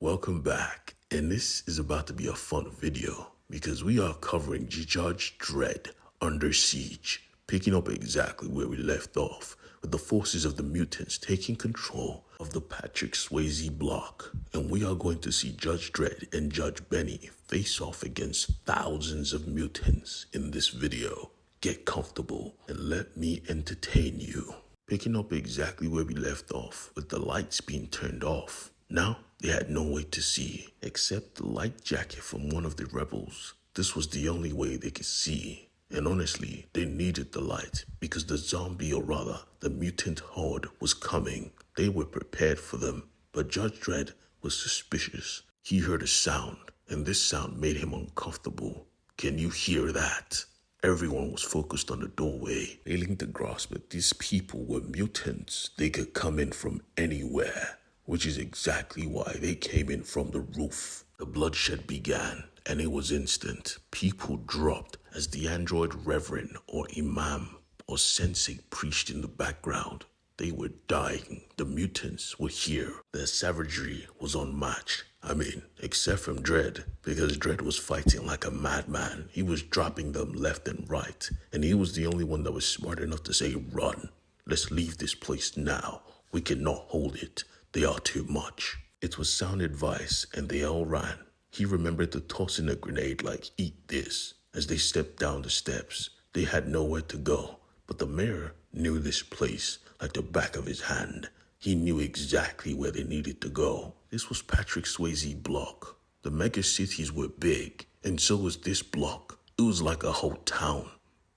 Welcome back, and this is about to be a fun video because we are covering Judge Dredd Under Siege, picking up exactly where we left off with the forces of the mutants taking control of the Patrick Swayze block, and we are going to see Judge Dredd and Judge Benny face off against thousands of mutants in this video. Get comfortable and let me entertain you. Picking up exactly where we left off with the lights being turned off. Now, they had no way to see except the light jacket from one of the rebels. This was the only way they could see. And honestly, they needed the light because the zombie, or rather, the mutant horde was coming. They were prepared for them. But Judge Dredd was suspicious. He heard a sound, and this sound made him uncomfortable. Can you hear that? Everyone was focused on the doorway, failing to grasp that these people were mutants. They could come in from anywhere, which is exactly why they came in from the roof. The bloodshed began, and it was instant. People dropped as the android reverend or imam or sensei preached in the background. They were dying. The mutants were here. Their savagery was unmatched. Except from Dredd, because Dredd was fighting like a madman. He was dropping them left and right, and he was the only one that was smart enough to say, "Run. Let's leave this place now. We cannot hold it. They are too much." It was sound advice, and they all ran. He remembered to toss in a grenade like, "Eat this." As they stepped down the steps, they had nowhere to go, but the mayor knew this place like the back of his hand. He knew exactly where they needed to go. This was Patrick Swayze block. The mega cities were big, and so was this block. It was like a whole town.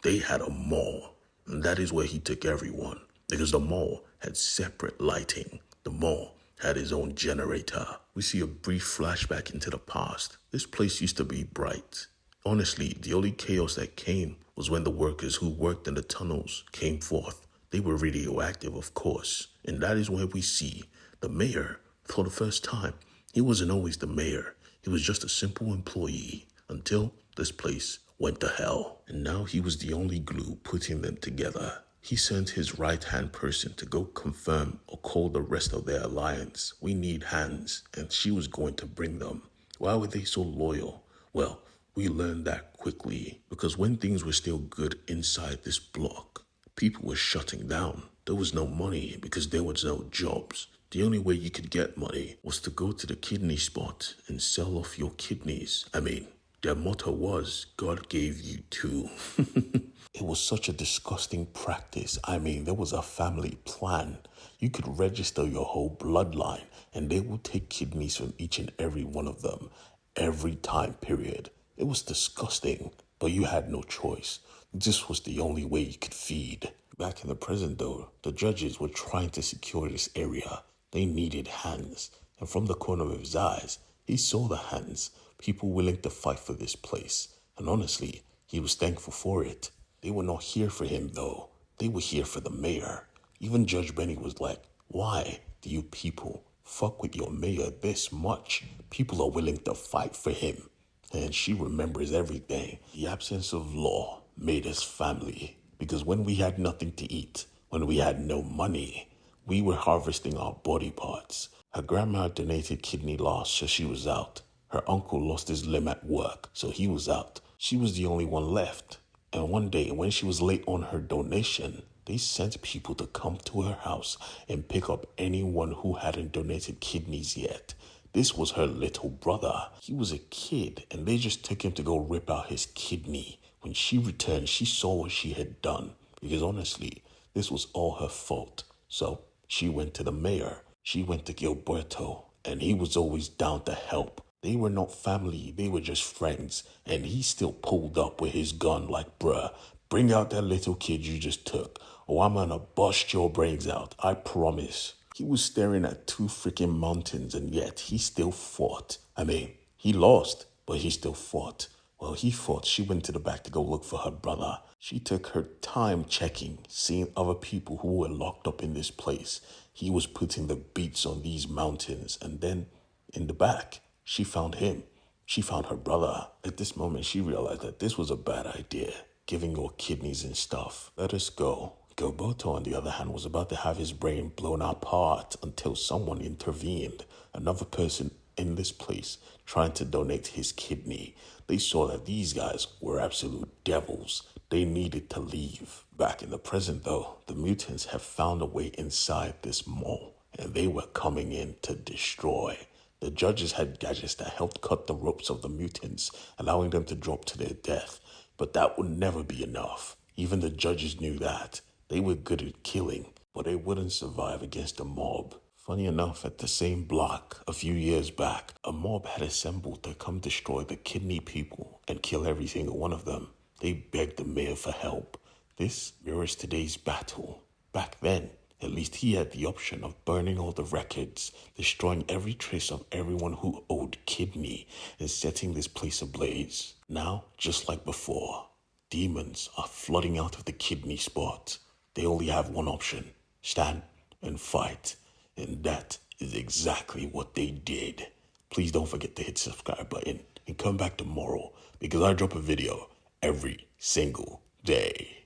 They had a mall, and that is where he took everyone, because the mall had separate lighting. The mall had his own generator. We see a brief flashback into the past. This place used to be bright. Honestly, the only chaos that came was when the workers who worked in the tunnels came forth. They were radioactive, of course, and that is where we see the mayor for the first time. He wasn't always the mayor. He was just a simple employee until this place went to hell. And now he was the only glue putting them together. He sent his right-hand person to go confirm or call the rest of their alliance. We need hands, and she was going to bring them. Why were they so loyal? Well, we learned that quickly, because when things were still good inside this block, people were shutting down. There was no money because there was no jobs. The only way you could get money was to go to the kidney spot and sell off your kidneys. Their motto was, "God gave you two." It was such a disgusting practice. There was a family plan. You could register your whole bloodline, and they would take kidneys from each and every one of them, every time period. It was disgusting, but you had no choice. This was the only way you could feed. Back in the present though, the judges were trying to secure this area. They needed hands, and from the corner of his eyes, he saw the hands, people willing to fight for this place. And honestly, he was thankful for it. They were not here for him though. They were here for the mayor. Even Judge Benny was like, "Why do you people fuck with your mayor this much? People are willing to fight for him." And she remembers everything. The absence of law made us family, because when we had nothing to eat, when we had no money, we were harvesting our body parts. Her grandma donated kidney loss, so she was out. Her uncle lost his limb at work, so he was out. She was the only one left. And one day, when she was late on her donation, they sent people to come to her house and pick up anyone who hadn't donated kidneys yet. This was her little brother. He was a kid, and they just took him to go rip out his kidney. When she returned, she saw what she had done, because honestly, this was all her fault. So she went to the mayor. She went to Gilberto, and he was always down to help. They were not family, they were just friends, and he still pulled up with his gun like, "Bruh, bring out that little kid you just took, or I'm gonna bust your brains out, I promise." He was staring at two freaking mountains, and yet he still fought. He lost, but he still fought. Well, he fought. She went to the back to go look for her brother. She took her time checking, seeing other people who were locked up in this place. He was putting the beats on these mountains, and then in the back, she found him. She found her brother. At this moment, she realized that this was a bad idea, giving your kidneys and stuff. Let us go. Gilberto, on the other hand, was about to have his brain blown apart until someone intervened. Another person in this place trying to donate his kidney. They saw that these guys were absolute devils. They needed to leave. Back in the present, though, the mutants have found a way inside this mall, and they were coming in to destroy. The judges had gadgets that helped cut the ropes of the mutants, allowing them to drop to their death. But that would never be enough. Even the judges knew that. They were good at killing, but they wouldn't survive against a mob. Funny enough, at the same block, a few years back, a mob had assembled to come destroy the kidney people and kill every single one of them. They begged the mayor for help. This mirrors today's battle. Back then, at least he had the option of burning all the records, destroying every trace of everyone who owed kidney, and setting this place ablaze. Now, just like before, demons are flooding out of the kidney spot. They only have one option: stand and fight. And that is exactly what they did. Please don't forget to hit the subscribe button and come back tomorrow because I drop a video every single day.